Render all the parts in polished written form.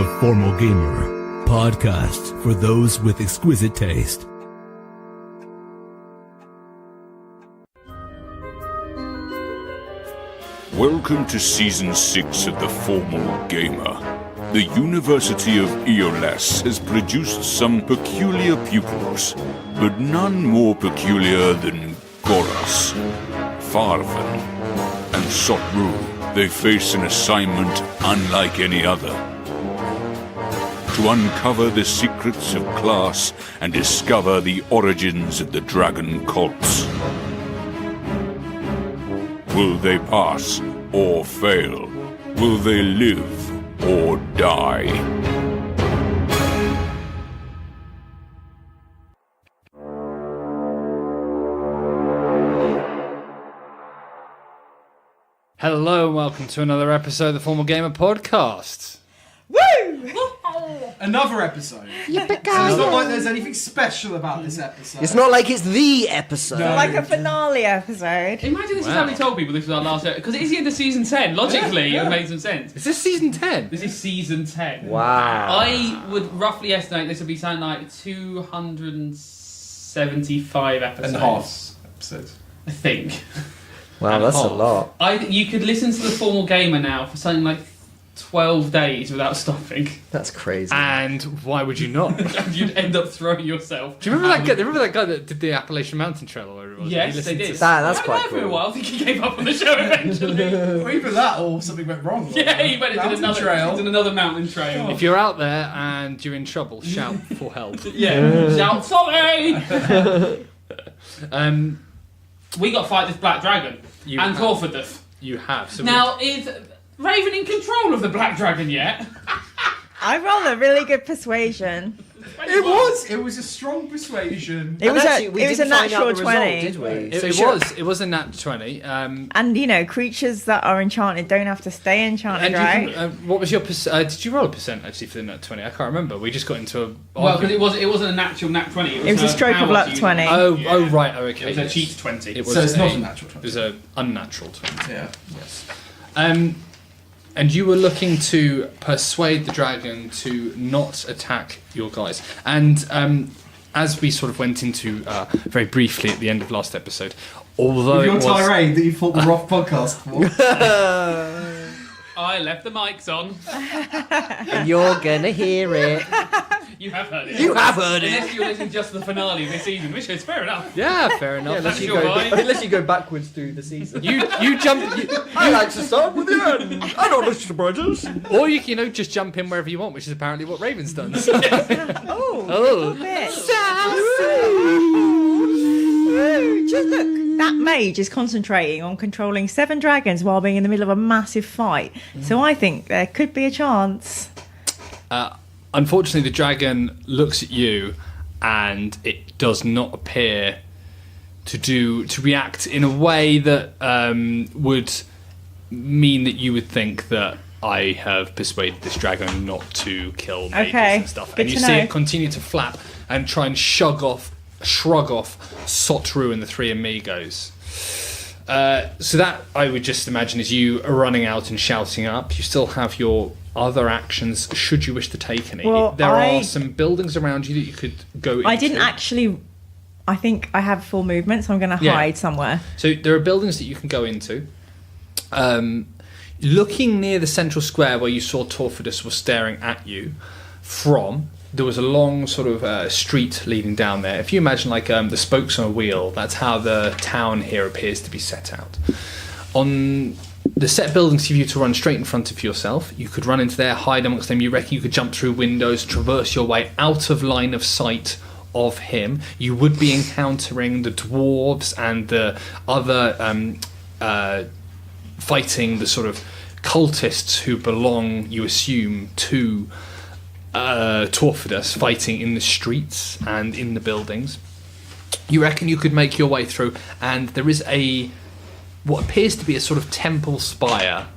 Formal Gamer, podcast for those with exquisite taste. Welcome to Season 6 of The Formal Gamer. The University of Eolas has produced some peculiar pupils, but none more peculiar than Goros, Farvan, and Sotru. They face an assignment unlike any other: to uncover the secrets of class and discover the origins of the dragon cults. Will they pass or fail? Will they live or die? Hello and welcome to another episode of the Formal Gamer podcast. Woo! Another episode. So it's not like there's anything special about this episode. It's not like it's the episode. No. Like a finale episode. Imagine this is how we told people this was our last episode. Because it is the end of season 10. Logically, it made some sense. Is this season 10? This is season 10. Wow. I would roughly estimate this would be something like 275 episodes. And half episodes. I think. Wow, that's a lot. You could listen to the Formal Gamer now for something like 12 days without stopping. That's crazy. And why would you not? You'd end up throwing yourself. Do you remember that guy? Remember that guy that did the Appalachian Mountain Trail or whatever it was? Yes, He they listened did. to- That's I quite for a cool. while. I think he gave up on the show eventually. Or either that or something went wrong. Yeah, he went into Mountain trail. another mountain trail. If you're out there and you're in trouble, shout for help. Yeah, shout, sorry! We got to fight this black dragon. You and have. Torfordeth. You have. So Now, is Raven in control of the black dragon yet? I rolled a really good persuasion. It was a strong persuasion. It was actually, we a didn't find out natural the 20. result, did we? it was a nat 20. And, you know, creatures that are enchanted don't have to stay enchanted, and right? you can, what was your did you roll a percent actually for the nat 20? I can't remember. We just got into a Well, because it wasn't a natural nat 20. It was a stroke of luck 20. Oh right, okay. It was a cheat 20. It was So it's not a natural 20. It was an unnatural 20. Yeah. Yes. And you were looking to persuade the dragon to not attack your guys. And as we sort of went into very briefly at the end of last episode, although With your it was... tirade that you thought the Roth podcast for. I left the mics on. You're gonna hear it. You have heard it. You have heard it. Unless you're listening just to the finale of this season, which is fair enough. Yeah, fair enough. That's your vibe. Unless you go backwards through the season. You jump... I like to start with the end. I don't listen to brothers. Or you know, just jump in wherever you want, which is apparently what Raven's done. So. Oh, bit. Just look, that mage is concentrating on controlling 7 dragons while being in the middle of a massive fight. So I think there could be a chance. Unfortunately, the dragon looks at you, and it does not appear to react in a way that would mean that you would think that I have persuaded this dragon not to kill mages and stuff. Good And you to see know. it continue to flap and try and shrug off Sotru and the three amigos. So that, I would just imagine, is you running out and shouting up. You still have your other actions, should you wish to take any. Well, there are some buildings around you that you could go into. I didn't actually... I think I have full movement, so I'm going to hide somewhere. So there are buildings that you can go into. Looking near the central square where you saw Torfordus was staring at you from, there was a long sort of street leading down there. If you imagine like the spokes on a wheel, that's how the town here appears to be set out. On the set buildings for you to run straight in front of yourself, you could run into there, hide amongst them. You reckon you could jump through windows, traverse your way out of line of sight of him. You would be encountering the dwarves and the other fighting the sort of cultists who belong, you assume, to Torfordus, fighting in the streets and in the buildings. You reckon you could make your way through, and there is what appears to be a sort of temple spire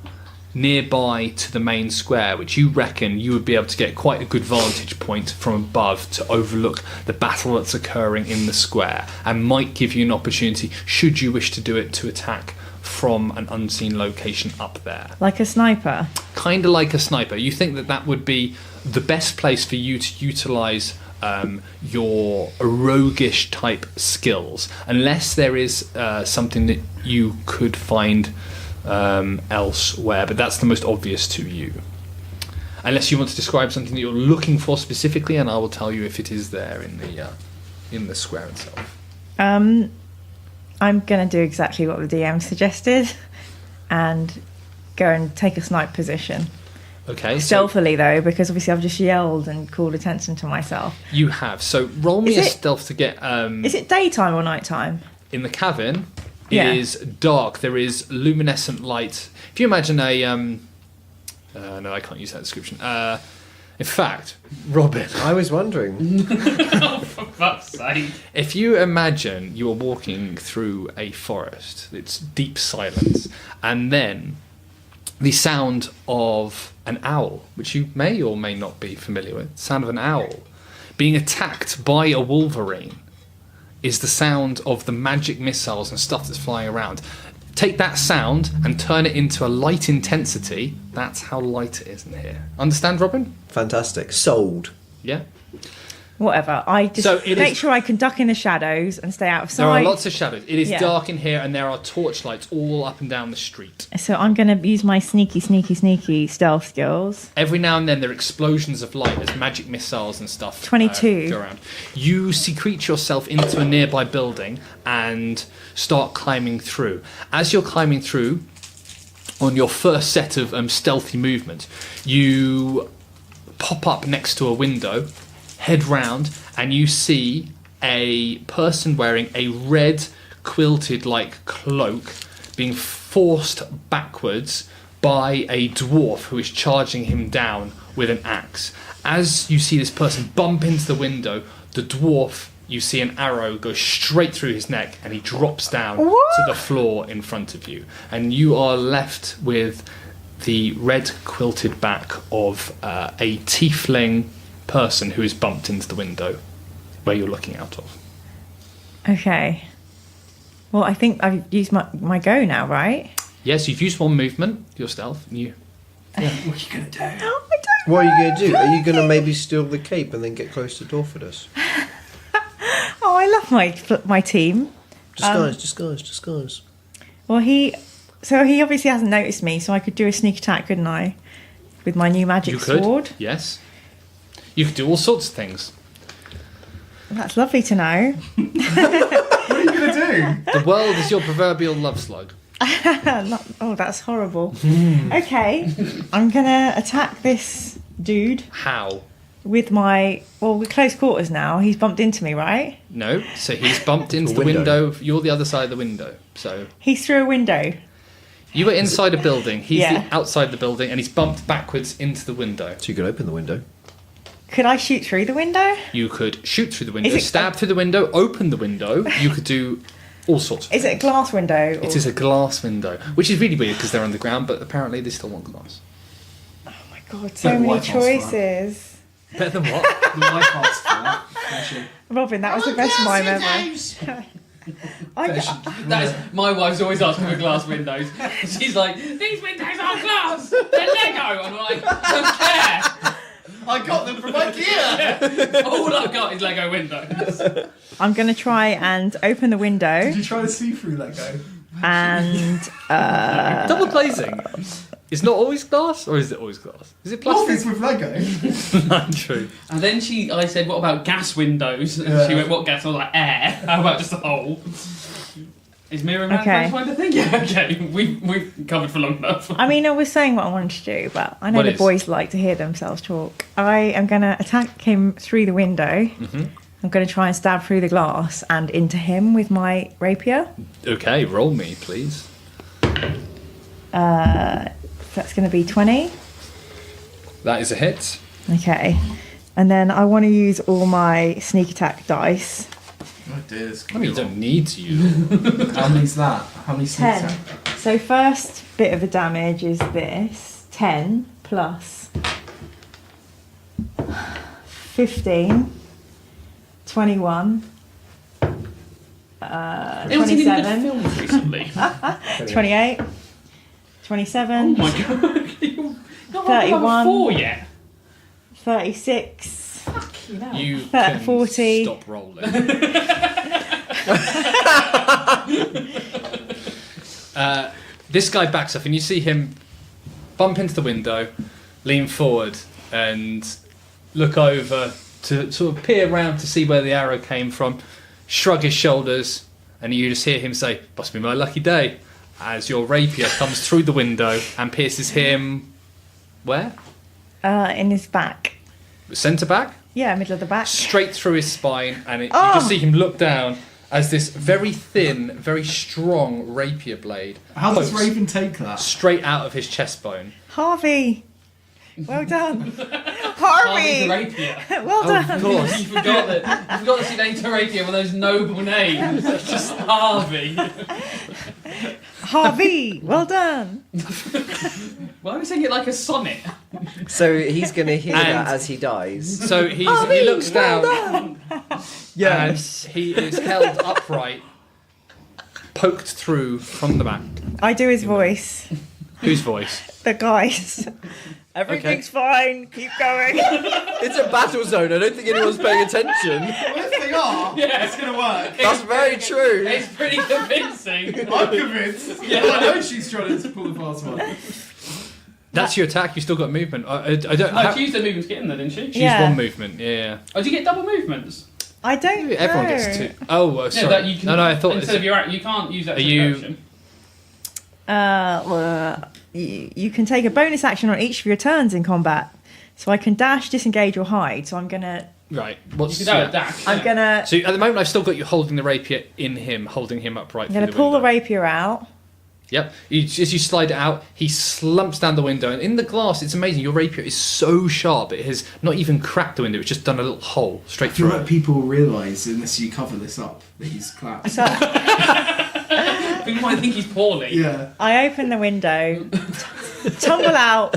nearby to the main square, which you reckon you would be able to get quite a good vantage point from above to overlook the battle that's occurring in the square, and might give you an opportunity, should you wish to do it, to attack from an unseen location up there. Like a sniper. Kind of like a sniper. You think that would be the best place for you to utilise your roguish type skills, unless there is something that you could find elsewhere, but that's the most obvious to you. Unless you want to describe something that you're looking for specifically, and I will tell you if it is there in the square itself. I'm going to do exactly what the DM suggested and go and take a snipe position. Okay. Stealthily, though, because obviously I've just yelled and called attention to myself. You have. So roll me a stealth to get... is it daytime or nighttime? In the cavern, it is dark. There is luminescent light. If you imagine a... no, I can't use that description. In fact, Robin... I was wondering. Oh, for fuck's sake. If you imagine you are walking through a forest, it's deep silence, and then the sound of an owl, which you may or may not be familiar with, the sound of an owl being attacked by a wolverine, is the sound of the magic missiles and stuff that's flying around. Take that sound and turn it into a light intensity. That's how light it is in here. Understand, Robin? Fantastic. Sold. Yeah. Whatever. I just So it make is- sure I can duck in the shadows and stay out of sight. There are lots of shadows. It is Yeah. dark in here, and there are torchlights all up and down the street. So I'm going to use my sneaky stealth skills. Every now and then there are explosions of light as magic missiles and stuff 22. Go around. You secrete yourself into a nearby building and start climbing through. As you're climbing through, on your first set of stealthy movement, you pop up next to a window, head round, and you see a person wearing a red quilted like cloak being forced backwards by a dwarf who is charging him down with an axe. As you see this person bump into the window, the dwarf, you see an arrow go straight through his neck, and he drops down to the floor in front of you, and you are left with the red quilted back of a tiefling person who is bumped into the window where you're looking out of. Okay. Well, I think I've used my go now, right? Yes, you've used one movement, your stealth, and you... What are you going to do? Oh, I don't What are you know. going to do? Are you going to maybe steal the cape and then get close to Dorfidus? Oh, I love my team. Disguise. Well, he obviously hasn't noticed me, so I could do a sneak attack, couldn't I? With my new magic You could, sword. yes. You could do all sorts of things. That's lovely to know. What are you going to do? The world is your proverbial love slug. Oh, that's horrible. Okay, I'm gonna attack this dude How? with my... Well, we're close quarters now. He's bumped into me, right? No, so he's bumped into the window. window. You're the other side of the window. So He's through a window. you were inside a building. He's Yeah. outside the building, and he's bumped backwards into the window. So you can open the window. Could I shoot through the window? You could shoot through the window, Is it- stab through the window, open the window. You could do all sorts of Is it a glass window? It is a glass window, which is really weird because they're underground, but apparently they still want glass. Oh my god, so Better many Wi-Fi's for that. choices. Better than what? The Wi-Fi's for that. Actually. Robin, that was the best mime ever. That is, my wife's always asking for glass windows. She's like, these windows aren't glass, they're Lego. I'm like, I don't care. I got them from IKEA! All I've got is Lego windows. I'm going to try and open the window Did you try the see-through Lego? and Double glazing. Is not always glass, or is it always glass? Is it Office plastic? with Lego? Not true. And then I said, what about gas windows? And Yeah. she went, what gas? I was like, air. How about just a hole? Is mirror man Okay. find a thing? Yeah, okay. We've covered for long enough. I mean, I was saying what I wanted to do, but I know What the is? boys like to hear themselves talk. I am going to attack him through the window. Mm-hmm. I'm going to try and stab through the glass and into him with my rapier. Okay, roll me, please. That's going to be 20. That is a hit. Okay. And then I want to use all my sneak attack dice. Oh dear, I mean, you don't need to use. How many's that? How many sneaks 10. out? So first bit of the damage is this. 10 plus 15, 21, Anyone seen any good 27. films recently? 28. 27. Oh my god. You're not 31. 4 yet. 36. You can 40. stop rolling. This guy backs up, and you see him bump into the window, lean forward, and look over to sort of peer around to see where the arrow came from, shrug his shoulders, and you just hear him say, "Must be my lucky day," as your rapier comes through the window and pierces him where? In his back. Centre back? Yeah, middle of the back. Straight through his spine, and you just see him look down as this very thin, very strong rapier blade How does pokes Raven take that? straight out of his chest bone. Harvey. Well done. Harvey's Harvey. a rapier. Well done. You forgot that she named her rapier one of those noble names. It's just Harvey. Harvey. Well done. Why are we saying it like a sonnet? So he's going to hear And- that as he dies. So he looks down, and he is held upright, poked through from the back. I do his voice. Whose voice? The guys. Everything's fine. Keep going. It's a battle zone. I don't think anyone's paying attention. Well, if they are, Yeah. it's going to work. That's very true. It's pretty convincing. I'm convinced. Yeah. I know she's trying to pull the fast one. That's your attack. You still got movement. I don't. No, she used the movement to get in there, didn't she? She's Yeah. one movement. Yeah. Oh, do you get double movements? I don't Everyone know. gets two. Oh, sorry. No, that you can, no, I thought. instead of your you can't use that Are as you- an action. You can take a bonus action on each of your turns in combat. So I can dash, disengage, or hide. So I'm gonna. Right. You What's could have a dash. I'm yeah. gonna. So at the moment, I've still got you holding the rapier in him, holding him upright. I'm gonna through pull the window. rapier out. Yep. As you slide it out, he slumps down the window, and in the glass, it's amazing. Your rapier is so sharp; it has not even cracked the window; it's just done a little hole straight I feel through like it. people realise, unless you cover this up, that he's clapped. So People might think he's poorly. Yeah. I open the window, tumble out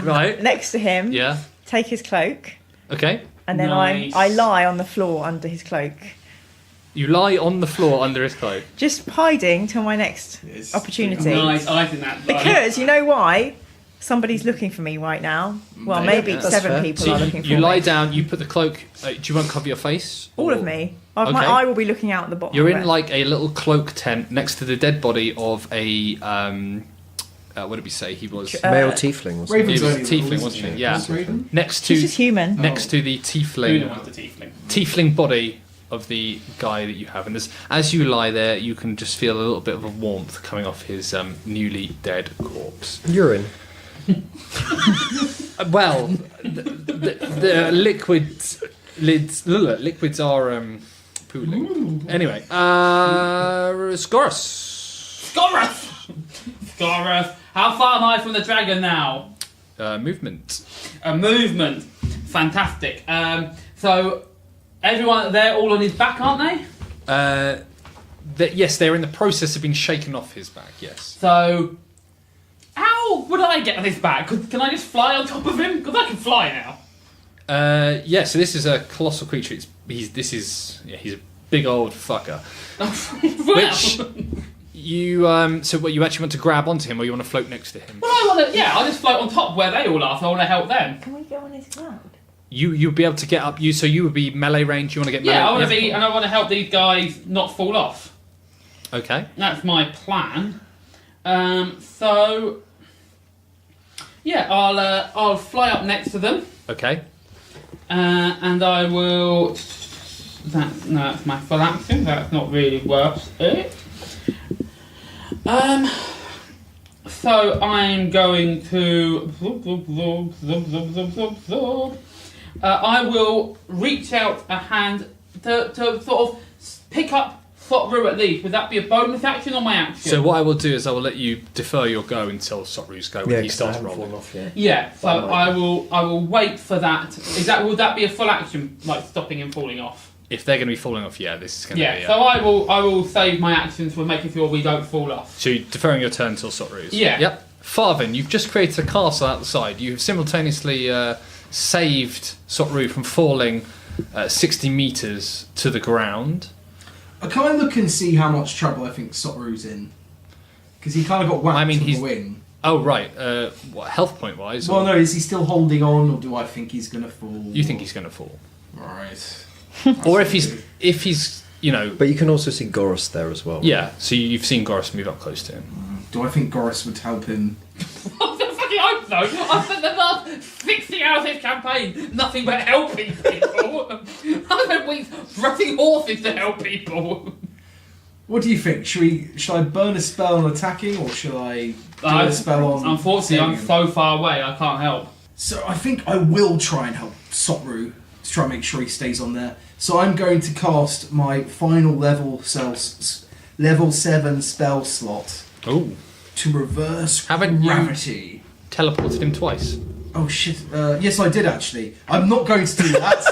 Right. next to him, Yeah. take his cloak, Okay. and then Nice. I lie on the floor under his cloak, You lie on the floor under his cloak. just hiding till my next It's opportunity. Nice. I think that. Because you know why? Somebody's looking for me right now. Well, maybe that's 7 fair. people So are looking for you me. lie down. You put the cloak. Do you want to cover your face? All of Or- me. My Okay. eye will be looking out the bottom. You're of in it. like a little cloak tent next to the dead body of a. What did we say? He was. Male tiefling, wasn't Raven's He was only tiefling, little, wasn't isn't he? Yeah. What's Raven? Next She's to just human. next to the Una tiefling was the tiefling. tiefling body of the guy that you have, and as you lie there, you can just feel a little bit of a warmth coming off his newly dead corpse. he? Urine. Well, the liquids are pooling. Anyway, Scorus. Scorath. How far am I from the dragon now? Movement. A movement. Fantastic. So everyone, they're all on his back, aren't they? Yes, they're in the process of being shaken off his back. Yes. So how would I get on his back? Can I just fly on top of him? Because I can fly now. Yeah. So this is a colossal creature. He's a big old fucker. Well, You so what you actually want to grab onto him, or you want to float next to him? well, I want to. Yeah, I'll just float on top where they all are. So I want to help them. Can we go on his cloud? You'll be able to get up. So you would be melee range. You want to get melee? Yeah, I want to be, and I want to help these guys not fall off. Okay. That's my plan. So yeah, I'll fly up next to them, Okay. and I will. That's my full action. That's not really worth it. So I'm going to. I will reach out a hand to sort of pick up Sotru at least. Would that be a bonus action or my action? So what I will do is I will let you defer your go until Sotru's go when he 'cause I starts haven't rolling. fallen off yet. Yeah, so That might I will wait for that. Would that be a full action, like stopping him falling off? If they're going to be falling off, yeah, this is going to Yeah. be. So I will save my actions for making sure we don't fall off. So you're deferring your turn till Sotru's. Yeah. Yep. Farvin, you've just created a castle outside. You have simultaneously saved Sotru from falling 60 meters to the ground. Can I look and see how much trouble I think Sotru's in? Because he kind of got whacked from the wing. Oh, right. What, health point wise? Well, no, is he still holding on, or do I think he's going to fall? You think he's going to fall. Right. Or if he's, you know... But you can also see Goros there as well. Yeah, so you've seen Goros move up close to him. Do I think Goros would help him? I hope so. I've spent the last 60 hours of this campaign nothing but helping people. I've spent weeks riding horses to help people. What do you think? Should I burn a spell on attacking, or should I do a spell on... Unfortunately, I'm so far away, I can't help. So I think I will try and help Sotru to try and make sure he stays on there. So I'm going to cast my final level 7 spell slot. Oh. To reverse Haven't gravity. You teleported him twice? Oh shit! Yes, I did actually. I'm not going to do that.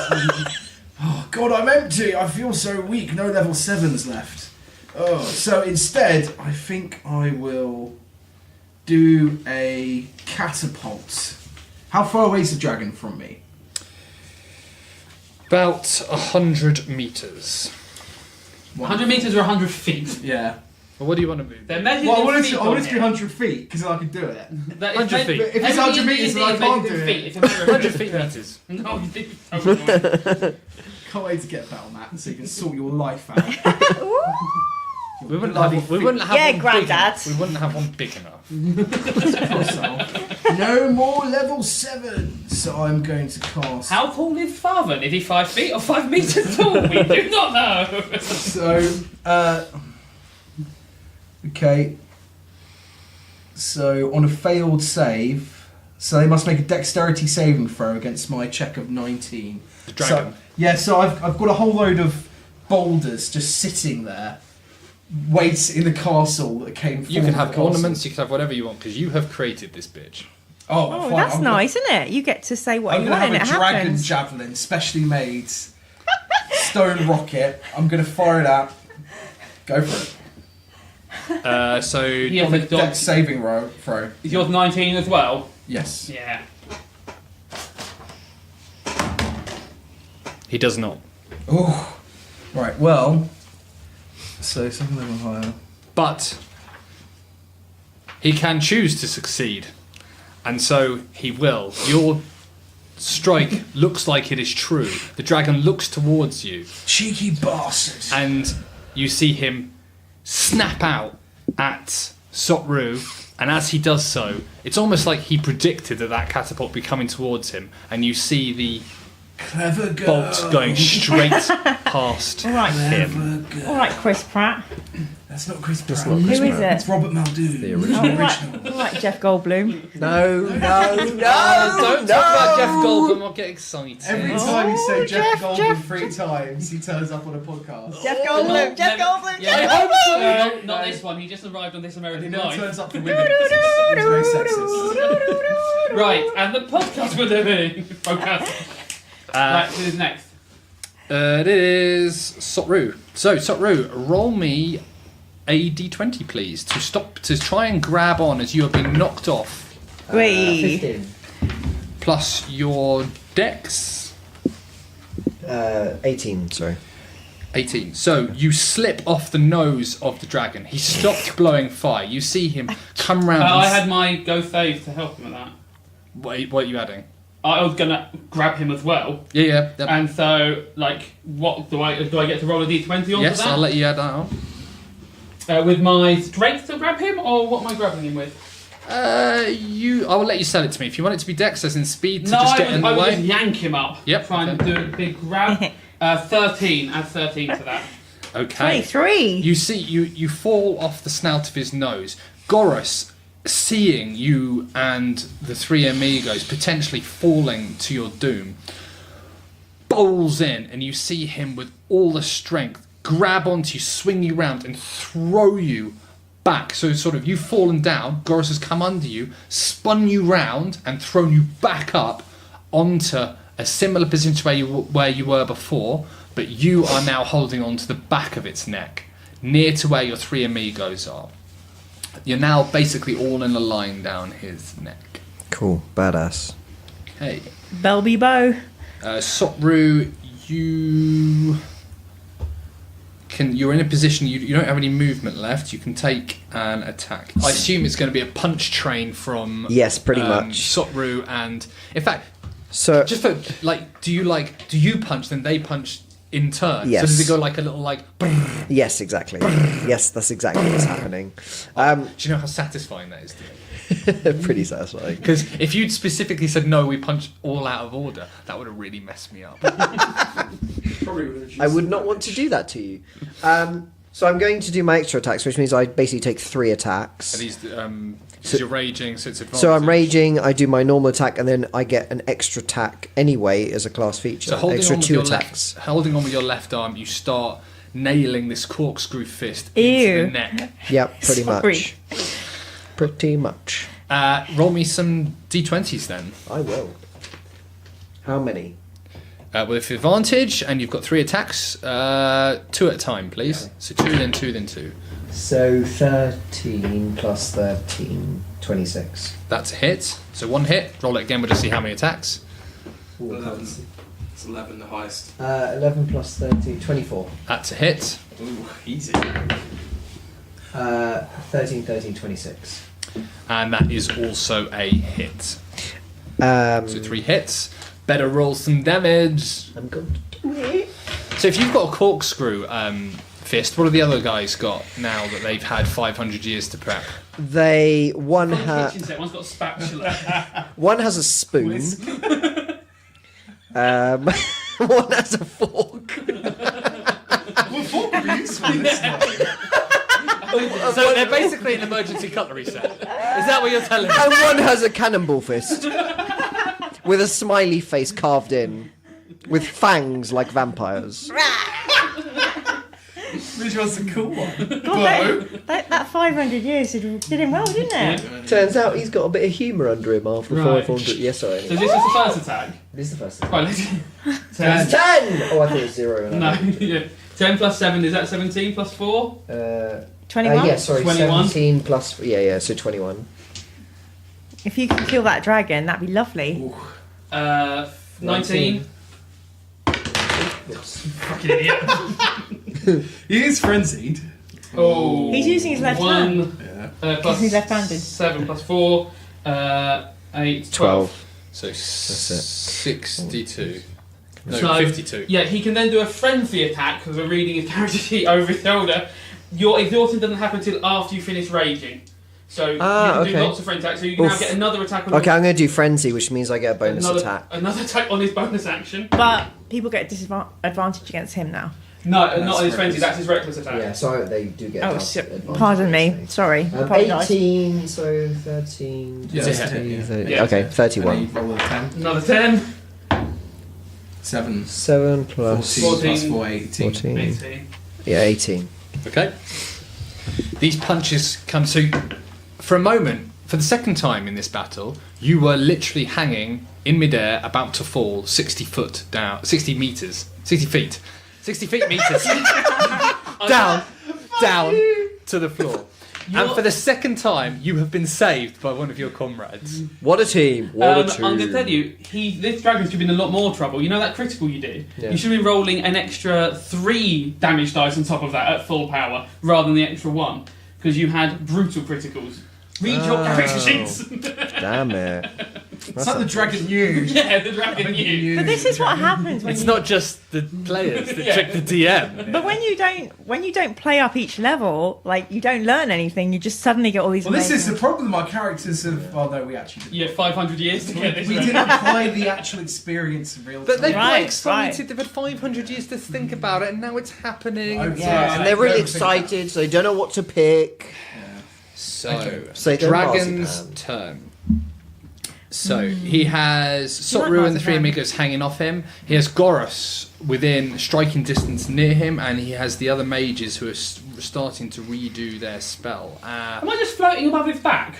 Oh god, I'm empty. I feel so weak. No level 7s left. Oh, so instead, I think I will do a catapult. How far away is the dragon from me? About 100 meters. 100 metres or 100 feet? Yeah. Well, what do you want to move? They're measured Well, I in wanted feet to on be here. 100 feet because I could do it. That is 100 feet. If it's 100 metres, then I can't do feet. it. It's a matter of 100 feet meters. No, you didn't. Can't wait to get Battle Mat so you can sort your life out. We wouldn't have Yeah, one Grandad. big, we wouldn't have one big enough. Also, no more level 7. So I'm going to cast. How tall is Father? Is he 5 feet or 5 metres tall? We do not know. So, okay. So on a failed save, so they must make a dexterity saving throw against my check of 19. The dragon. So I've got a whole load of boulders just sitting there, weights in the castle that came from You can the have castle. ornaments, you can have whatever you want, because you have created this bitch. Oh, Oh, fine. that's I'm nice, isn't it? You get to say what I'm you going to want have and a it dragon happens. javelin, specially made, stone rocket. I'm going to fire it out. Go for it. So Yeah, On a but dog- dex saving throw. Is yours 19 as well? Yes. Yeah. he does not. Oh, right. Well, so something level higher. But he can choose to succeed, and so he will. Your strike looks like it is true. The dragon looks towards you, Cheeky bastard. and you see him snap out at Sotru, and as he does so, it's almost like he predicted that catapult be coming towards him, and you see the Clever girl. bolt going straight past All right. him. All right, Chris Pratt. That's not Chris Pratt. Who is It's it? Robert Muldoon. The All original. right, all right, Jeff Goldblum. No. Don't talk about Jeff Goldblum, I'll get excited. Every time you say Oh, Jeff Jeff, Goldblum Jeff, 3 times, he turns up on a podcast. Jeff Goldblum. Jeff Goldblum. Yeah, Jeff I hope so. Goldblum. Not this one. He just arrived on This And he American never Life. turns up for women. He's very sexist. Right, and the podcast we're doing. Focus. Right, who's next? It is Sotru. So, Sotru, roll me a d20, please, to try and grab on as you are being knocked off. Wait. 15. Plus your dex, 18, sorry. 18. So, you slip off the nose of the dragon. He stopped blowing fire. You see him come round. I had my go save to help him with that. What are you adding? I was gonna grab him as well, Yeah. and so what do I get to roll a d20 onto Yes, that? I'll let you add that on. With my strength to grab him, or what am I grabbing him with? I will let you sell it to me. If you want it to be dex as in speed to No, just I get in the would way. just yank him up. Yep, Try and okay. do a big grab. 13. Add 13 to that. Okay. 23. You see, you fall off the snout of his nose. Goros, seeing you and the three amigos potentially falling to your doom, bowls in, and you see him with all the strength grab onto you, swing you round, and throw you back. So sort of you've fallen down, Goros has come under you, spun you round, and thrown you back up onto a similar position to where you were before, but you are now holding on to the back of its neck, near to where your three amigos are. You're now basically all in a line down his neck. Cool. Badass. Okay. Belby Bow. Sotru, you you're in a position you don't have any movement left. You can take an attack. I assume it's going to be a punch train from Yes, pretty much. Sotru, and in fact, So just for do you punch then they punch in turn? Yes. So does it go like a little brrr? yes, exactly. Yes, that's exactly what's happening. Do you know how satisfying that is to me? Pretty satisfying. Because if you'd specifically said no, we punch all out of order, that would have really messed me up. I would not want to do that to you. So I'm going to do my extra attacks, which means I basically take 3 attacks. Are these because you're raging, so it's advantage. So I'm raging, I do my normal attack, and then I get an extra attack anyway as a class feature. So holding extra on with 2 your attacks. holding on with your left arm, you start nailing this corkscrew fist Ew. into the neck. Yep, pretty Sorry. much. Pretty much. Roll me some d20s then. I will. How many? With advantage, and you've got 3 attacks. 2 at a time, please. Okay. So 2, then 2, then 2. So 13 plus 13, 26. That's a hit. So 1 hit. Roll it again. We'll just see how many attacks. 11. It's 11, the highest. 11 plus 13, 24. That's a hit. Ooh, easy. 13, 26. And that is also a hit. So So 3 hits. Better roll some damage. I'm going to do it. So if you've got a corkscrew fist, what have the other guys got now that they've had 500 years to prep? They one Kitchen has set, one's got a spatula. one has a spoon. One has a fork. What fork would be useful in this night? So they're basically an emergency cutlery set. Is that what you're telling me? And one has a cannonball fist with a smiley face carved in, with fangs like vampires. Which one's the cool one? God, that 500 years did him well, didn't it? Turns out he's got a bit of humour under him after Right. 500. Yes, sorry. So this is the first attack. This is the first. Right, let's 10! 10! Oh, I thought it was 0. No, yeah. 10 plus 7, is that 17 plus 4? 21? Yeah, sorry, 21. 17 plus... Yeah, so 21. If you could kill that dragon, that'd be lovely. 19. Fucking idiot. He is frenzied. Oh. He's using his left hand. Yeah. Plus he's left-handed. 7 plus 4. 8. 12. So it. 62. No, So, 52. Yeah, he can then do a frenzy attack because we're reading his character sheet over his shoulder. Your exhaustion doesn't happen until after you finish raging. So you can do okay. lots of frenzy attacks. So you can now Oof. get another attack on Okay, I'm going to do Frenzy, which means I get a bonus attack. Another attack on his bonus action. But people get disadvantage against him now. No, not on his reckless. frenzy, that's his reckless attack. Yeah, so they do get Oh, advantage. pardon me. Sorry. Apologise. 18, so 13... Yeah, 16, yeah. 30 Yeah. Okay, And 31. then you roll a 10. Another 10. 7. 7 plus 14 plus 14. 4, 18. 14. 18. Yeah, 18. Okay. These punches come to... For a moment, for the second time in this battle, you were literally hanging in midair, about to fall 60 foot down, 60 metres, 60 feet. 60 feet meters down to the floor. And for the second time, you have been saved by one of your comrades. What a team! What a team! I'm going to tell you, this dragon should be in a lot more trouble. You know that critical you did? Yeah. You should be rolling an extra 3 damage dice on top of that at full power, rather than the extra 1, because you had brutal criticals. Read your character sheets. Damn it. It's like the dragon knew. Yeah, the dragon knew. But this is what happens when It's you, not just the players that Yeah. trick the DM. But when you don't play up each level, like you don't learn anything. You just suddenly get all these. Well, this is amazing- the problem. Our characters have. Well, no, we actually didn't. Yeah, 500 years to get this. We right. didn't apply the actual experience in real time. But they're Right, quite excited. right. They've had 500 years to think about it, and now it's happening. Yeah. And they're really excited, so they don't know what to pick. So, Okay. So they're Dragon's marzipan. turn. So he has You like Sotru and the three marzipan. amigos hanging off him. He has Goros within striking distance near him, and he has the other mages who are starting to redo their spell. Am I just floating above his back?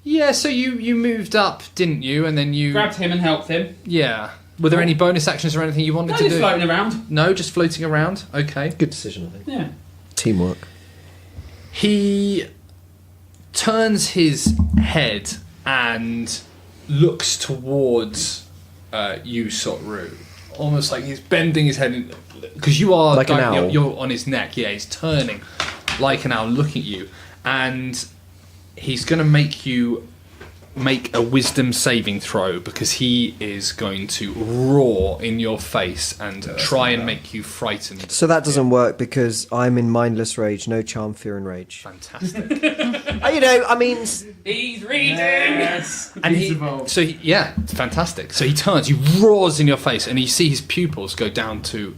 Yeah, so you moved up, didn't you? And then you Grabbed him and helped him. Yeah. Were there any bonus actions or anything you wanted No, to just do? floating around. No, just floating around. Okay. Good decision, I think. Yeah. Teamwork. He turns his head and looks towards you, Sotru. almost like he's bending his head because you are Like an owl. You're on his neck. Yeah, he's turning like an owl, looking at you, and he's going to make you make a wisdom saving throw because he is going to roar in your face and try and make you frightened. So that doesn't work because I'm in mindless rage, no charm, fear, and rage. Fantastic. I mean, He's reading. Yes. And it's fantastic. So he turns, he roars in your face, and you see his pupils go down to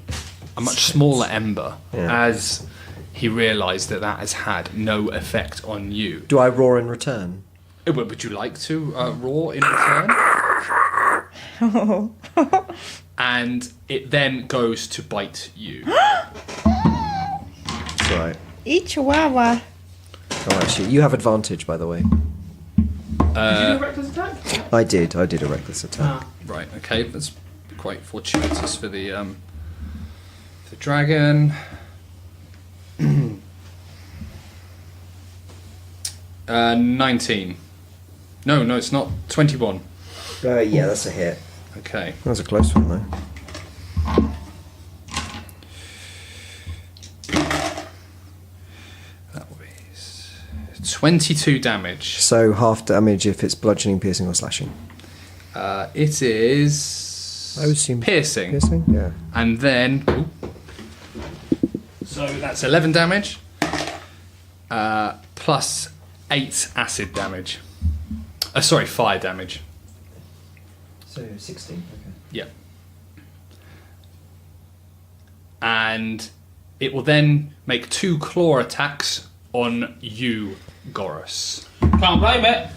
a much smaller ember as he realised that has had no effect on you. do I roar in return? Would you like to roar in return? And it then goes to bite you. That's right. Eat chihuahua. Oh, actually, you have advantage, by the way. Did you do a reckless attack? I did a reckless attack. Right. Okay. That's quite fortuitous for the dragon. 19. No, it's not. 21. Yeah, that's a hit. Okay. That was a close one, though. That was 22 damage. So half damage if it's bludgeoning, piercing, or slashing. It is. I would assume piercing. Piercing, yeah. And then. So that's 11 damage. Plus 8 acid damage. Sorry, fire damage. So 16. Okay. Yeah. And it will then make 2 claw attacks on you, Gorus. Can't blame it.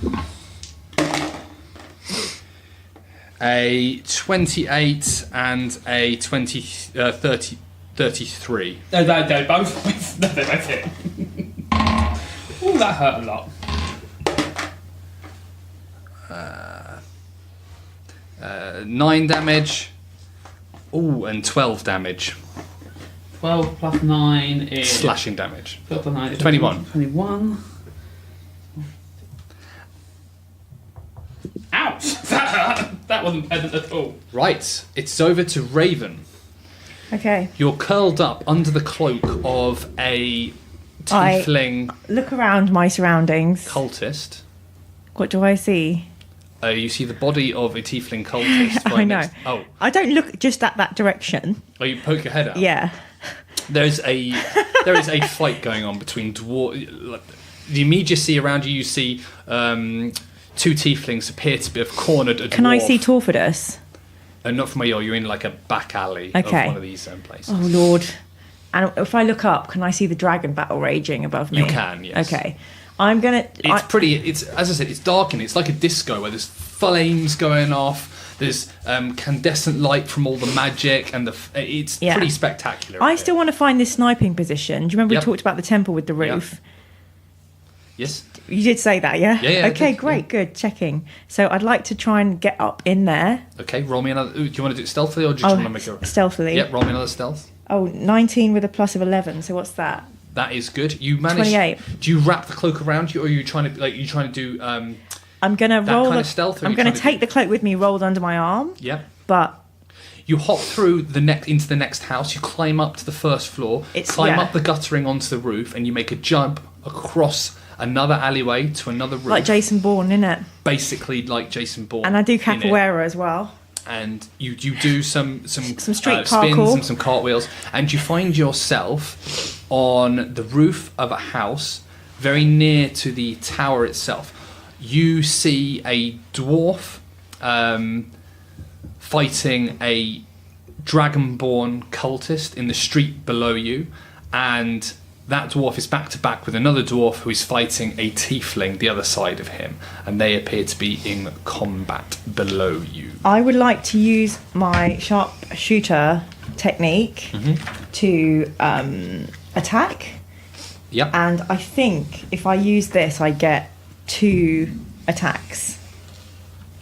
A 28 and a 33. No, they both. No, they both hit. Ooh, that hurt a lot. 9 damage. Ooh, and 12 damage. 12 plus 9 is... Slashing damage. 12 plus 9 is 21. 21. Ouch! That wasn't pleasant at all. Right, it's over to Raven. Okay. You're curled up under the cloak of a tiefling Look around my surroundings. cultist. What do I see? You see the body of a tiefling cultist. Right I know. next- Oh, I don't look just at that direction. you poke your head out. Yeah. There is a fight going on between dwarf. The immediacy around you, you see 2 tieflings appear to have cornered a dwarf. Can I see Torfidus? Not from where you're in like a back alley Okay. of one of these places. Oh, Lord. And if I look up, can I see the dragon battle raging above me? You can, yes. Okay. I'm going to... It's pretty. It's, as I said, it's dark and it's like a disco where there's flames going off. There's incandescent light from all the magic, and it's pretty spectacular. I still want to find this sniping position. Do you remember we talked about the temple with the roof? Yes. You did say that, yeah? Yeah. Okay, great, good, checking. So I'd like to try and get up in there. Okay, roll me another. Do you want to do it stealthily or do you just want to make it stealthily? Yep, roll me another stealth. Oh, 19 with a plus of 11. So what's that? That is good. You manage. 28. Do you wrap the cloak around you, or are you trying to do? I'm gonna that roll. kind of stealth, or I'm you gonna trying to take the cloak with me, rolled under my arm. Yep. But You hop through into the next house. You climb up to the first floor. Climb up the guttering onto the roof, and you make a jump across another alleyway to another roof. like Jason Bourne, innit? Basically, like Jason Bourne. And I do in it. capoeira as well. And you do some street spins parkour. and some cartwheels, and you find yourself on the roof of a house very near to the tower itself. You see a dwarf fighting a dragonborn cultist in the street below you, and that dwarf is back to back with another dwarf who is fighting a tiefling the other side of him, and they appear to be in combat below you. I would like to use my sharp shooter technique to attack. Yep. And I think if I use this, I get 2 attacks.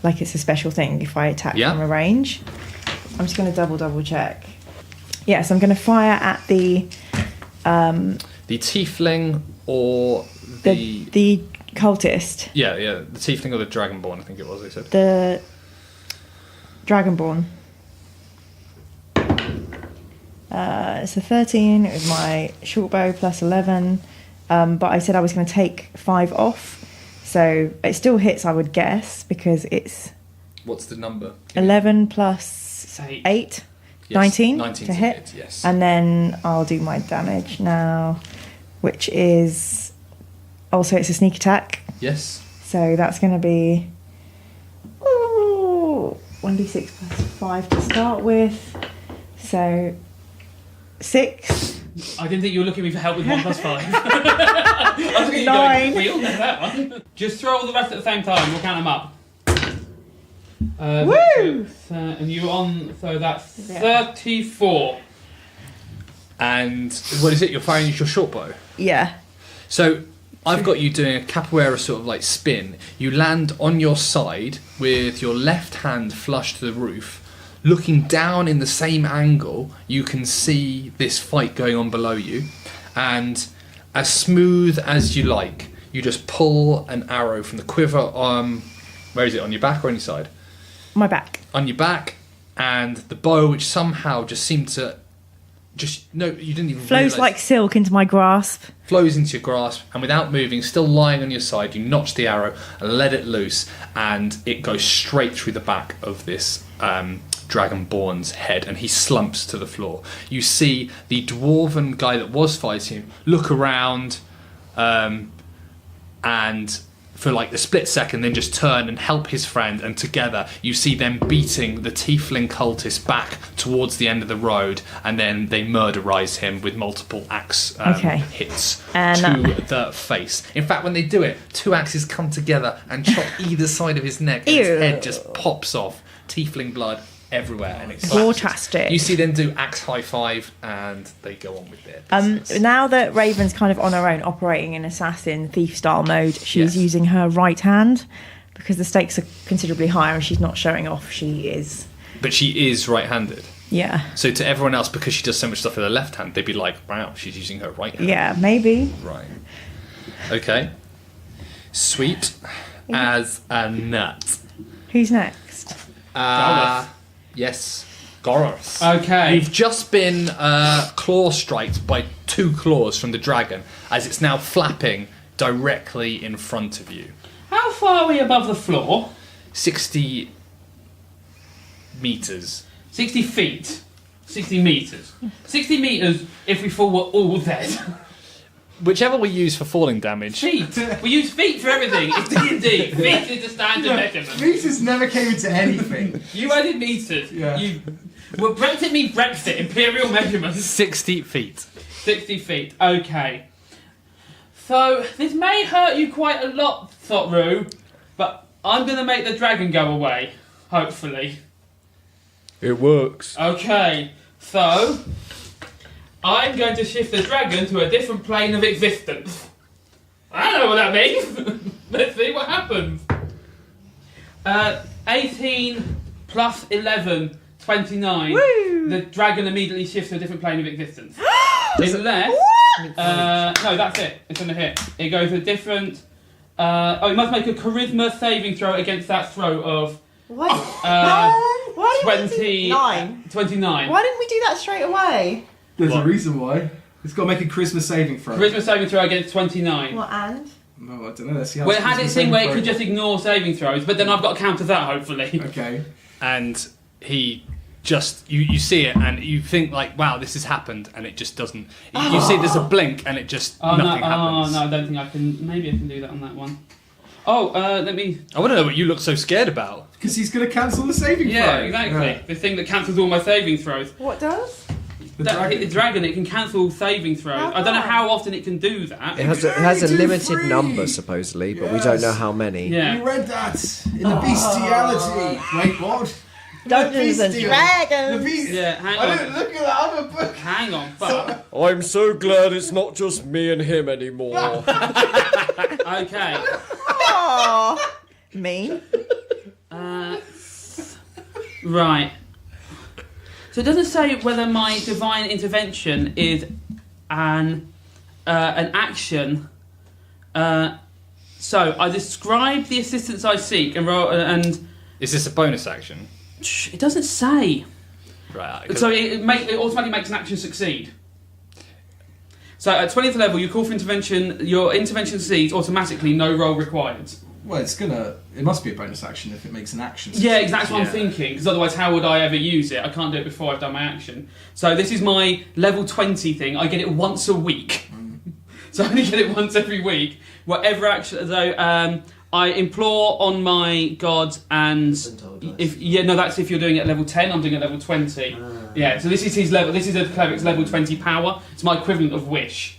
Like it's a special thing if I attack from a range. I'm just going to double check. Yes, I'm going to fire at the tiefling or the cultist. Yeah, the tiefling or the dragonborn, I think it was. They said The dragonborn. It's a 13. It was my short bow plus 11. But I said I was going to take 5 off. So it still hits, I would guess, because it's... What's the number? 11 plus 8. Yes, 19 19 to hit. Yes. And then I'll do my damage now, which is... Also, it's a sneak attack. Yes. So that's going to be... 1d6 plus 5 to start with. So 6. I didn't think you were looking at me for help with 1 plus 5. I was looking at you 9. going, we all know that one. Just throw all the rest at the same time, we'll count them up. Woo! And you're on, so that's 34. And what is it? You're firing your short bow? Yeah. So I've got you doing a capoeira sort of like spin. You land on your side with your left hand flush to the roof. Looking down in the same angle, you can see this fight going on below you. And as smooth as you like, you just pull an arrow from the quiver. Where is it? On your back or on your side? My back. On your back. And the bow, which somehow just seemed to... you didn't even Flows realise. like silk into my grasp. Flows into your grasp, and without moving, still lying on your side, you notch the arrow and let it loose, and it goes straight through the back of this Dragonborn's head, and he slumps to the floor. You see the dwarven guy that was fighting him look around, and for like the split second, then just turn and help his friend, and together you see them beating the tiefling cultist back towards the end of the road, and then they murderize him with multiple axe hits to the face. In fact, when they do it, 2 axes come together and chop either side of his neck, and his head just pops off, tiefling blood everywhere, and it's Fantastic. You see them do axe high five, and they go on with their business. Now that Raven's kind of on her own, operating in assassin thief style mode, she's Yes. using her right hand because the stakes are considerably higher, and she's not showing off. She is. But she is right-handed. Yeah. So to everyone else, because she does so much stuff with her left hand, they'd be like, "Wow, she's using her right hand." Yeah, maybe. Right. Okay. Sweet as a nut. Who's next? Yes. Goroth. Okay. You've just been claw striked by 2 claws from the dragon as it's now flapping directly in front of you. How far are we above the floor? 60 metres. 60 feet. 60 metres. 60 metres if we fall, we're all dead. Whichever we use for falling damage. Feet. We use feet for everything. It's D&D. Feet is the standard measurement. Meters never came into anything. You added meters. Yeah. Well, Brexit means Brexit. Imperial measurements. 60 feet. 60 feet. Okay. So, this may hurt you quite a lot, Thotru, but I'm going to make the dragon go away. Hopefully. It works. Okay. So... I'm going to shift the dragon to a different plane of existence. I don't know what that means. Let's see what happens. 18 plus 11, 29. Woo! The dragon immediately shifts to a different plane of existence. Unless... no, that's it. It's going to hit. It goes to a different... it must make a charisma saving throw against that throw of... What? Why didn't we do 9? 29. Why didn't we do that straight away? There's a reason why. It's got to make a Christmas saving throw. Charisma saving throw against 29. What, and? No, I don't know. Let's see how Well, it had Christmas its thing where it saving could just ignore saving throws, but then I've got to counter that, hopefully. throw. Okay. And he just... You see it, and you think, like, wow, this has happened, and it just doesn't... You see there's a blink, and it just... nothing happens. Oh, no, I don't think I can... Maybe I can do that on that one. Oh, let me... I want to know what you look so scared about. Because he's going to cancel the saving throw. Yeah, exactly. Yeah. The thing that cancels all my saving throws. What does? The dragon, it can cancel saving throws. How I don't know come? how often it can do that. It has a do limited 3. number, supposedly, but we don't know how many. Yeah. You read that in the bestiality. Wait, what? Dungeons and The Dragons. beast. Yeah, hang I on. didn't look at that other book. Hang on, fuck. I'm so glad it's not just me and him anymore. Okay. Aww. Me? Right. So it doesn't say whether my divine intervention is an action. So I describe the assistance I seek and Is this a bonus action? it doesn't say. Right. So it automatically makes an action succeed. So at 20th level, you call for intervention. Your intervention succeeds automatically, no roll required. Well, it must be a bonus action if it makes an action. Yeah, exactly what I'm thinking, because otherwise how would I ever use it? I can't do it before I've done my action. So this is my level 20 thing. I get it once a week. So I only get it once every week. Whatever action, though, I implore on my god, and that's if you're doing it at level 10. I'm doing it at level 20. Yeah, so this is his level. This is a cleric's level 20 power. It's my equivalent of wish.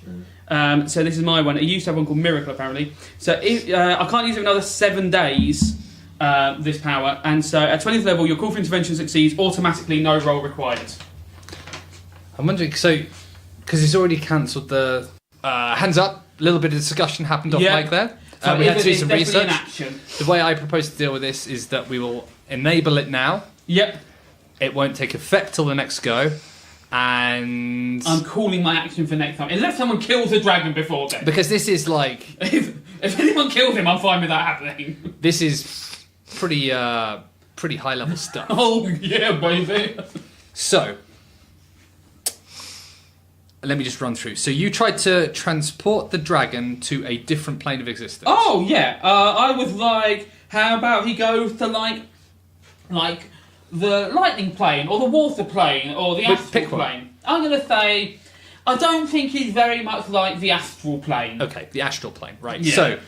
So this is my one. I used to have one called Miracle, apparently. So if, I can't use it for another 7 days, this power. And so at 20th level, your call for intervention succeeds automatically, no roll required. I'm wondering, so, because he's already cancelled the... hands up, a little bit of discussion happened off mic there. So we had to do some research. Action. The way I propose to deal with this is that we will enable it now. Yep. It won't take effect till the next go. And I'm calling my action for next time. Unless someone kills a dragon before then. Because this is like... if anyone kills him, I'm fine with that happening. This is pretty high level stuff. Oh, yeah, baby. So, let me just run through. So you tried to transport the dragon to a different plane of existence. Oh, yeah. I was like, how about he goes to like the lightning plane, or the water plane, or the astral plane? I'm going to say, I don't think he's very much like the astral plane. Okay, the astral plane, right. Yeah. So,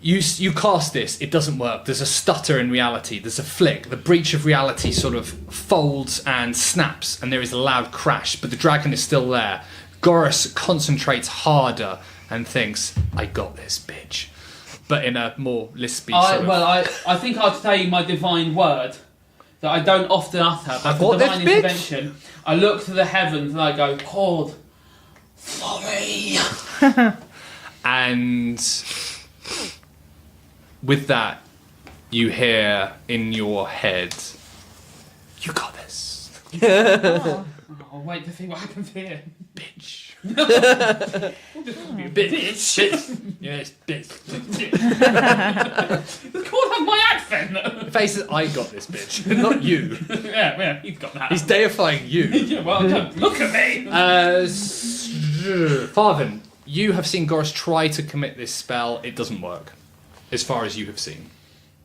you cast this, it doesn't work. There's a stutter in reality, there's a flick. The breach of reality sort of folds and snaps, and there is a loud crash, but the dragon is still there. Goris concentrates harder and thinks, I got this, bitch. But in a more lispy sort of... Well, I think I'd say my divine word that I don't often utter, but what, the divine this bitch? intervention. I look to the heavens and I go, Cord, sorry. And with that, you hear in your head, you got this. I'll wait to see what happens here. Bitch. Bitch. Yes, bitch. Does Cord have my accent? The face is, I got this, bitch. Not you. Yeah, he's got that. He's deifying you. Yeah, well, don't look at me. Farthen, you have seen Goris try to commit this spell. It doesn't work, as far as you have seen.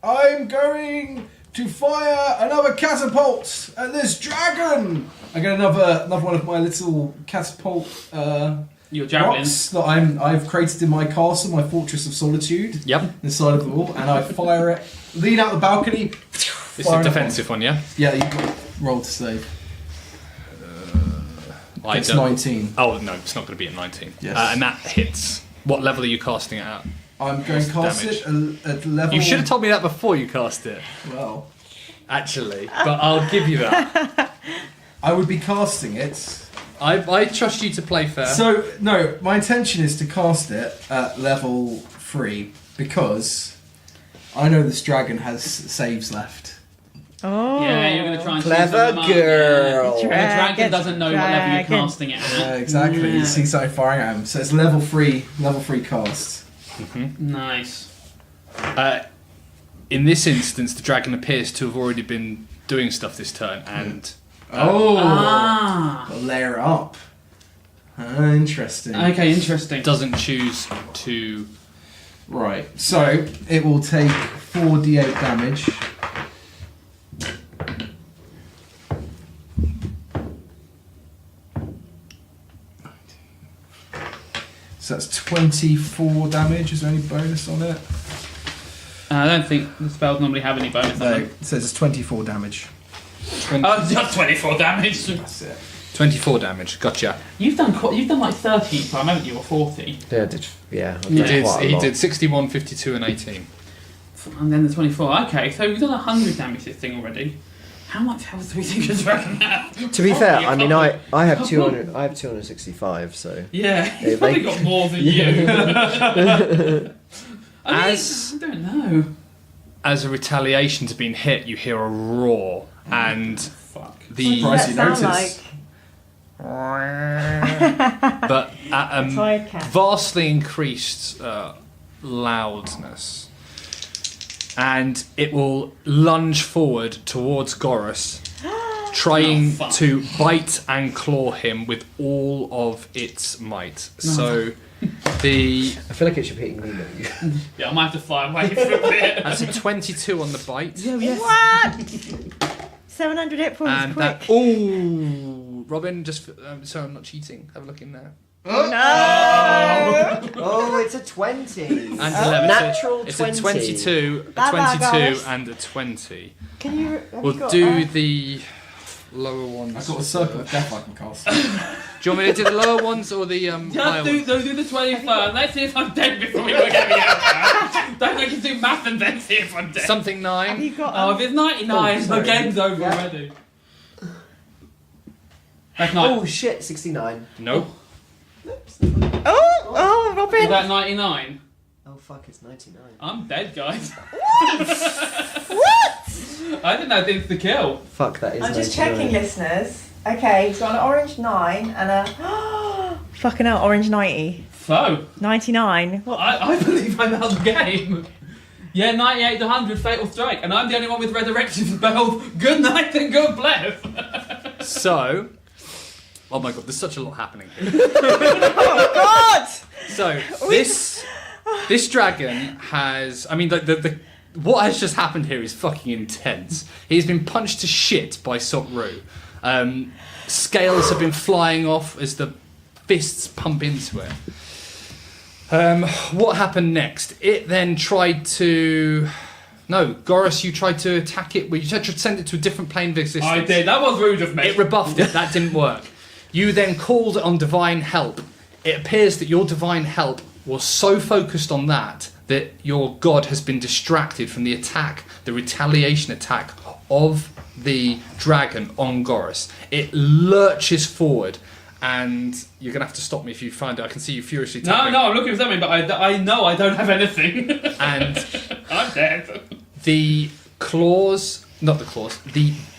I'm going to fire another catapult at this dragon. I get another one of my little catapult Your rocks javelins. that I've created in my castle, my fortress of solitude. Yep. Inside of the wall, and I fire it. Lean out the balcony. It's a defensive one, yeah? Yeah, you've got roll to save. It's 19. Oh, no, it's not going to be at 19. Yes. And that hits. What level are you casting it at? I'm going to cast it at level... You should have told me that before you cast it. Well... Actually, but I'll give you that. I would be casting it. I trust you to play fair. So, no, my intention is to cast it at level 3 because I know this dragon has saves left. Oh. Yeah, you're going to try and Clever choose them girl. up. The dragon doesn't know what level you're casting it at. Yeah, exactly. You see something firing at him. So it's level 3 cast. Mm-hmm. Nice. In this instance, the dragon appears to have already been doing stuff this turn, and Gotta layer it up. Interesting. Okay, interesting. doesn't choose to. Right. So it will take 4d8 damage. So that's 24 damage. Is there any bonus on it? I don't think the spells normally have any bonus on No, them. it says it's 24 damage. Oh, just 24 damage. That's it. 24 damage. Gotcha. You've done like 30 each time, haven't you, or 40? Yeah, I've done He quite a lot. did 61, 52, and 18. And then the 24. Okay, so we've done 100 damage this thing already. How much health do we think a dragon has? To be fair, Probably a I mean, couple. I have 200. I have 265. So Yeah, he's They- probably got more than you. I don't know. As a retaliation to being hit, you hear a roar, and Fuck. the Surprised you Sound noticed. but at a Tired cat. vastly increased loudness, and it will lunge forward towards Goris trying fuck. to bite and claw him with all of its might. So the I feel like it should be hitting me though. Yeah, I might have to fly away for a bit. that's a 22 on the bite. What? 700 hit points, And quick. that, ooh, Robin, just so I'm not cheating. Have a look in there. No! Oh, it's a 20. And 11. Natural It's 20. a 22, a Bye bye, 22, guys. and a 20. Can you? Have We'll you got, do the lower ones. I've got a circle of death I can cast. Do you want me to do the lower ones or the higher Just ones? do the 20 first. Let's see if I'm dead before we work everything out. Don't make us do math and then see if I'm dead. Something Have 9. you got? Oh, if it's 99, the sorry. game's over Yeah. already. That's 9. Oh shit, 69. Nope. Oh, Is Robin! that 99? Oh fuck, it's 99. I'm dead, guys. What? I didn't know it's insta kill. Fuck, that is I'm just 99. checking, listeners. Okay, he's got an orange 9 and a fucking hell, orange 90. So, 99. What? I believe I'm out of the game. Yeah, 98 to 100 fatal strike, and I'm the only one with resurrection spells. Good night and good bless. So, oh my god, there's such a lot happening here. Oh God! So this dragon has, I mean, the what has just happened here is fucking intense. He's been punched to shit by Sokru. Scales have been flying off as the fists pump into it. What happened next? It then tried to. No, Goris, you tried to attack it. Well, you tried to send it to a different plane of existence. I did. That was rude of me. It rebuffed it. That didn't work. You then called on divine help. It appears that your divine help was so focused on that your god has been distracted from the attack, the retaliation attack of the dragon on Goris. It lurches forward, and you're gonna have to stop me if you find it. I can see you furiously tapping. No, I'm looking for something, but I know I don't have anything. And I'm dead. the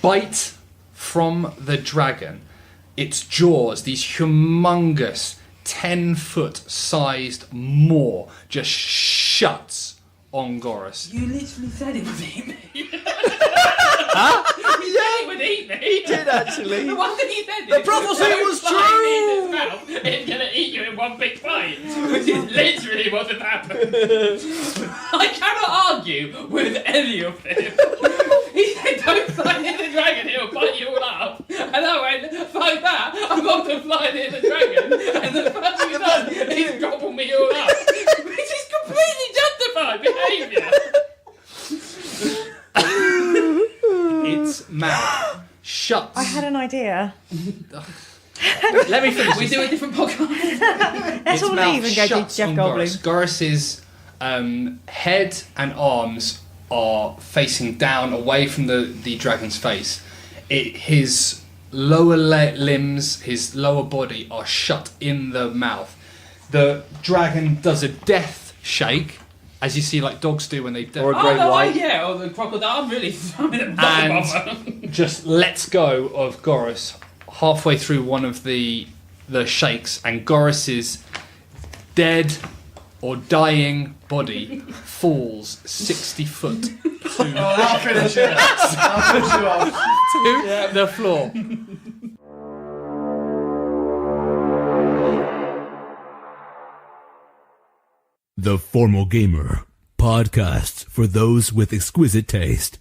bite from the dragon, its jaws, these humongous 10-foot sized maw, just shuts on Goris. You literally said it would eat me. Huh? You said it would eat me. He did actually. The one thing he said The prophecy was true. It's gonna eat you in one big bite, which is literally what has happened. I cannot argue with any of this. He said, "Don't fly near the dragon; it'll bite you all up." And I went, "Fuck that! I'm not to fly near the dragon." And the first thing he does is gobble me all up, which is completely justified behaviour. Its mouth shuts. I had an idea. Let me finish. We do a different podcast. Let's all leave and go to Jeff Goldblum. Goris's head and arms are facing down away from the dragon's face. His lower limbs, his lower body are shut in the mouth. The dragon does a death shake, as you see like dogs do when they Or a great white. Yeah, or the crocodile. I'm really and just lets go of Goris halfway through one of the shakes, and Goris's dead or dying body falls 60 foot I'll finish it. I'll finish you off. to the floor. The Formal Gamer, podcast for those with exquisite taste.